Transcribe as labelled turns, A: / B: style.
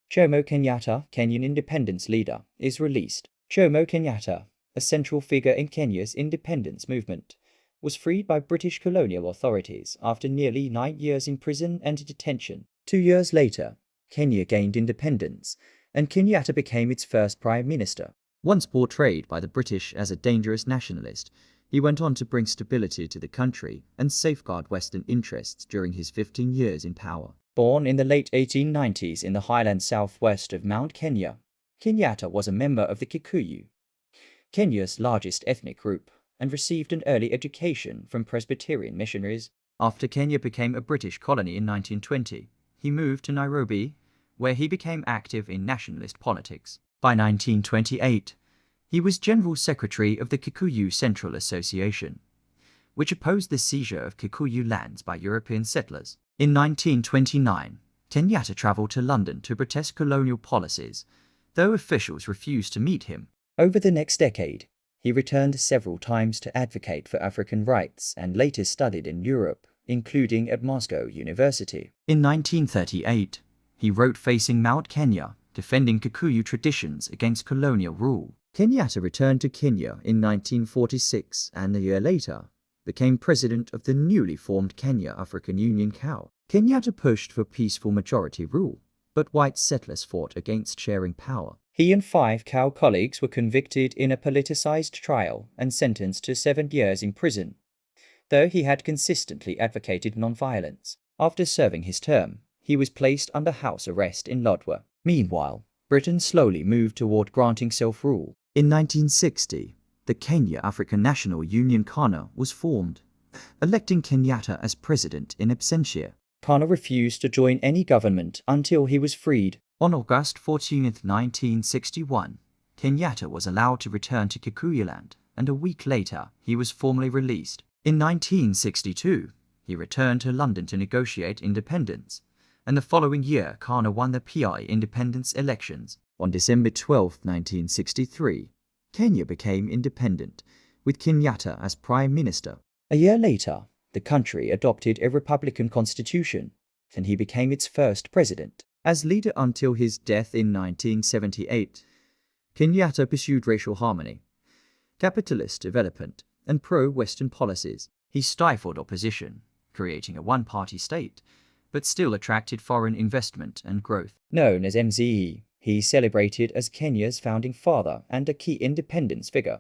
A: Jomo Kenyatta, Kenyan independence leader, is released. Jomo Kenyatta, a central figure in Kenya's independence movement, was freed by British colonial authorities after nearly 9 years in prison and detention. 2 years later, Kenya gained independence, and Kenyatta became its first prime minister. Once portrayed by the British as a dangerous nationalist, he went on to bring stability to the country and safeguard Western interests during his 15 years in power. Born in the late 1890s in the highlands southwest of Mount Kenya, Kenyatta was a member of the Kikuyu, Kenya's largest ethnic group, and received an early education from Presbyterian missionaries. After Kenya became a British colony in 1920, he moved to Nairobi, where he became active in nationalist politics. By 1928, he was General Secretary of the Kikuyu Central Association, which opposed the seizure of Kikuyu lands by European settlers. In 1929, Kenyatta travelled to London to protest colonial policies, though officials refused to meet him. Over the next decade, he returned several times to advocate for African rights and later studied in Europe, including at Moscow University. In 1938, he wrote Facing Mount Kenya, defending Kikuyu traditions against colonial rule. Kenyatta returned to Kenya in 1946 and a year later became president of the newly formed Kenya African Union (KAU). Kenyatta pushed for peaceful majority rule, but white settlers fought against sharing power. He and 5 KAU colleagues were convicted in a politicized trial and sentenced to 7 years in prison, though he had consistently advocated nonviolence. After serving his term, he was placed under house arrest in Lodwar. Meanwhile, Britain slowly moved toward granting self-rule. In 1960, the Kenya African National Union (KANU) was formed, electing Kenyatta as president in absentia. KANU refused to join any government until he was freed. On August 14, 1961, Kenyatta was allowed to return to Kikuyuland, and a week later, he was formally released. In 1962, he returned to London to negotiate independence, and the following year KANU won the PI independence elections. On December 12, 1963, Kenya became independent, with Kenyatta as prime minister. A year later, the country adopted a republican constitution, and he became its first president. As leader until his death in 1978, Kenyatta pursued racial harmony, capitalist development, and pro-Western policies. He stifled opposition, creating a one-party state, but still attracted foreign investment and growth. Known as MZE, he is celebrated as Kenya's founding father and a key independence figure.